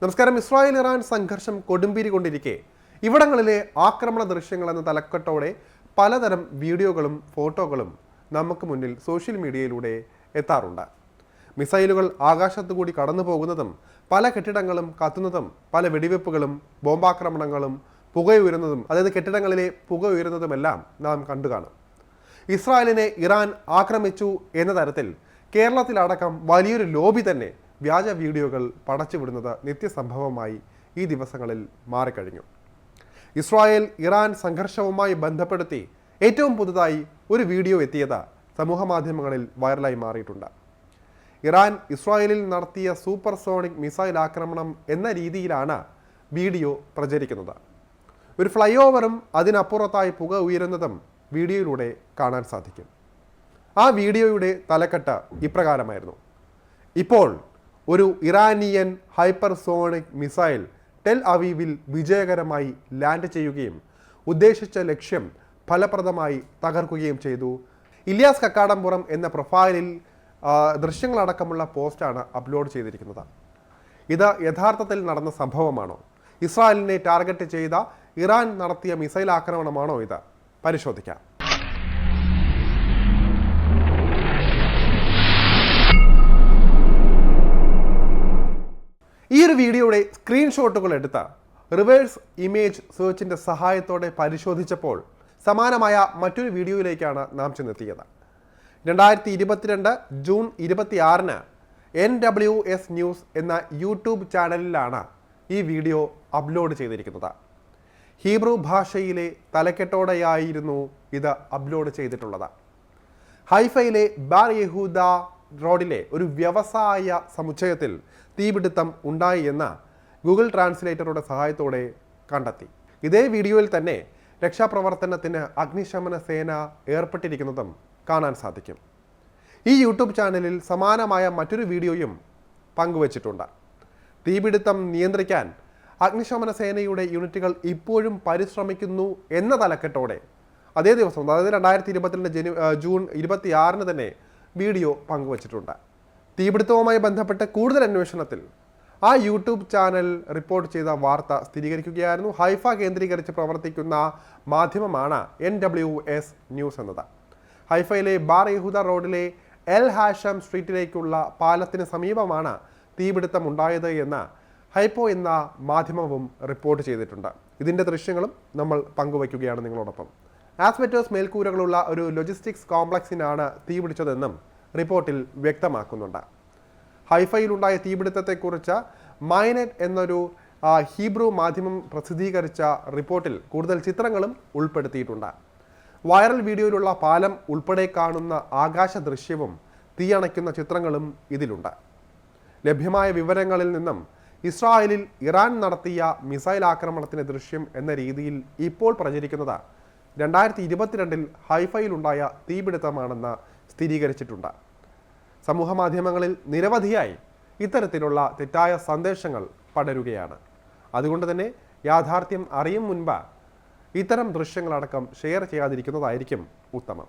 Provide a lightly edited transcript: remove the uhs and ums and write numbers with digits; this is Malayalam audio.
നമസ്കാരം. ഇസ്രായേൽ ഇറാൻ സംഘർഷം കൊടുമ്പിരി കൊണ്ടിരിക്കെ ഇവിടങ്ങളിലെ ആക്രമണ ദൃശ്യങ്ങൾ എന്ന തലക്കെട്ടോടെ പലതരം വീഡിയോകളും ഫോട്ടോകളും നമുക്ക് മുന്നിൽ സോഷ്യൽ മീഡിയയിലൂടെ എത്താറുണ്ട്. മിസൈലുകൾ ആകാശത്തുകൂടി കടന്നു പോകുന്നതും പല കെട്ടിടങ്ങളും കത്തുന്നതും പല വെടിവെപ്പുകളും ബോംബാക്രമണങ്ങളും പുകയുയരുന്നതും അതായത് കെട്ടിടങ്ങളിലെ പുക ഉയരുന്നതുമെല്ലാം നാം കണ്ടു കാണും. ഇസ്രായേലിനെ ഇറാൻ ആക്രമിച്ചു എന്ന തരത്തിൽ കേരളത്തിലടക്കം വലിയൊരു ലോബി തന്നെ വ്യാജ വീഡിയോകൾ പടച്ചുവിടുന്നത് നിത്യസംഭവമായി ഈ ദിവസങ്ങളിൽ മാറിക്കഴിഞ്ഞു. ഇസ്രായേൽ ഇറാൻ സംഘർഷവുമായി ബന്ധപ്പെടുത്തി ഏറ്റവും പുതുതായി ഒരു വീഡിയോ എത്തിയത് സമൂഹ മാധ്യമങ്ങളിൽ വൈറലായി മാറിയിട്ടുണ്ട്. ഇറാൻ ഇസ്രായേലിൽ നടത്തിയ സൂപ്പർസോണിക് മിസൈൽ ആക്രമണം എന്ന രീതിയിലാണ് വീഡിയോ പ്രചരിക്കുന്നത്. ഒരു ഫ്ലൈ ഓവറും അതിനപ്പുറത്തായി പുക ഉയരുന്നതും വീഡിയോയിലൂടെ കാണാൻ സാധിക്കും. ആ വീഡിയോയുടെ തലക്കെട്ട് ഇപ്രകാരമായിരുന്നു: ഇപ്പോൾ ഒരു ഇറാനിയൻ ഹൈപ്പർസോണിക് മിസൈൽ ടെൽ അവീവിൽ വിജയകരമായി ലാൻഡ് ചെയ്യുകയും ഉദ്ദേശിച്ച ലക്ഷ്യം ഫലപ്രദമായി തകർക്കുകയും ചെയ്തു. ഇലിയാസ് കക്കാടംപുറം എന്ന പ്രൊഫൈലിൽ ദൃശ്യങ്ങളടക്കമുള്ള പോസ്റ്റാണ് അപ്ലോഡ് ചെയ്തിരിക്കുന്നത്. ഇത് യഥാർത്ഥത്തിൽ നടന്ന സംഭവമാണോ? ഇസ്രായേലിനെ ടാർഗറ്റ് ചെയ്ത ഇറാൻ നടത്തിയ മിസൈൽ ആക്രമണമാണോ ഇത്? പരിശോധിക്കാം. ഈ ഒരു വീഡിയോയുടെ സ്ക്രീൻഷോട്ടുകൾ എടുത്ത റിവേഴ്സ് ഇമേജ് സെർച്ചിൻ്റെ സഹായത്തോടെ പരിശോധിച്ചപ്പോൾ സമാനമായ മറ്റൊരു വീഡിയോയിലേക്കാണ് നാം ചെന്നെത്തിയത്. 2022 ജൂൺ 26 NWS ന്യൂസ് എന്ന യൂട്യൂബ് ചാനലിലാണ് ഈ വീഡിയോ അപ്ലോഡ് ചെയ്തിരിക്കുന്നത്. ഹീബ്രു ഭാഷയിലെ തലക്കെട്ടോടെയായിരുന്നു ഇത് അപ്ലോഡ് ചെയ്തിട്ടുള്ളത്. ഹൈഫയിലെ ബാർ യഹൂദ റോഡിലെ ഒരു വ്യവസായ സമുച്ചയത്തിൽ തീപിടുത്തം ഉണ്ടായി എന്ന ഗൂഗിൾ ട്രാൻസ്ലേറ്ററുടെ സഹായത്തോടെ കണ്ടെത്തി. ഇതേ വീഡിയോയിൽ തന്നെ രക്ഷാപ്രവർത്തനത്തിന് അഗ്നിശമന സേന ഏർപ്പെട്ടിരിക്കുന്നതും കാണാൻ സാധിക്കും. ഈ യൂട്യൂബ് ചാനലിൽ സമാനമായ മറ്റൊരു വീഡിയോയും പങ്കുവച്ചിട്ടുണ്ട്. തീപിടുത്തം നിയന്ത്രിക്കാൻ അഗ്നിശമന സേനയുടെ യൂണിറ്റുകൾ ഇപ്പോഴും പരിശ്രമിക്കുന്നു എന്ന തലക്കെട്ടോടെ അതേ ദിവസം, അതായത് 2022 ജൂൺ 26 തന്നെ വീഡിയോ പങ്കുവച്ചിട്ടുണ്ട്. തീപിടുത്തവുമായി ബന്ധപ്പെട്ട് കൂടുതൽ അന്വേഷണത്തിൽ ആ യൂട്യൂബ് ചാനൽ റിപ്പോർട്ട് ചെയ്ത വാർത്ത സ്ഥിരീകരിക്കുകയായിരുന്നു. ഹൈഫ കേന്ദ്രീകരിച്ച് പ്രവർത്തിക്കുന്ന മാധ്യമമാണ് NWS ന്യൂസ് എന്നത്. ഹൈഫയിലെ ബാർ യഹൂദ റോഡിലെ എൽ ഹാഷം സ്ട്രീറ്റിലേക്കുള്ള പാലത്തിന് സമീപമാണ് തീപിടുത്തം ഉണ്ടായത് എന്ന് ഹൈപ്പോ എന്ന മാധ്യമവും റിപ്പോർട്ട് ചെയ്തിട്ടുണ്ട്. ഇതിൻ്റെ ദൃശ്യങ്ങളും നമ്മൾ പങ്കുവയ്ക്കുകയാണ് നിങ്ങളോടൊപ്പം. ആസ്ബെറ്റോസ് മേൽക്കൂരകളുള്ള ഒരു ലോജിസ്റ്റിക്സ് കോംപ്ലക്സിനാണ് തീപിടിച്ചതെന്നും റിപ്പോർട്ടിൽ വ്യക്തമാക്കുന്നുണ്ട്. ഹൈഫയിലുണ്ടായ തീപിടുത്തത്തെക്കുറിച്ച് മൈനെറ്റ് എന്നൊരു ഹീബ്രു മാധ്യമം പ്രസിദ്ധീകരിച്ച റിപ്പോർട്ടിൽ കൂടുതൽ ചിത്രങ്ങളും ഉൾപ്പെടുത്തിയിട്ടുണ്ട്. വൈറൽ വീഡിയോയിലുള്ള പാലം ഉൾപ്പെടെ കാണുന്ന ആകാശ ദൃശ്യവും തീയണയ്ക്കുന്ന ചിത്രങ്ങളും ഇതിലുണ്ട്. ലഭ്യമായ വിവരങ്ങളിൽ നിന്നും ഇസ്രായേലിൽ ഇറാൻ നടത്തിയ മിസൈൽ ആക്രമണത്തിന് ദൃശ്യം എന്ന രീതിയിൽ ഇപ്പോൾ പ്രചരിക്കുന്നത് 2022 ഹൈഫയിലുണ്ടായ തീപിടുത്തമാണെന്ന് സ്ഥിരീകരിച്ചിട്ടുണ്ട്. സമൂഹ മാധ്യമങ്ങളിൽ നിരവധിയായി ഇത്തരത്തിലുള്ള തെറ്റായ സന്ദേശങ്ങൾ പടരുകയാണ്. അതുകൊണ്ട് തന്നെ യാഥാർത്ഥ്യം അറിയും മുൻപ് ഇത്തരം ദൃശ്യങ്ങളടക്കം ഷെയർ ചെയ്യാതിരിക്കുന്നതായിരിക്കും ഉത്തമം.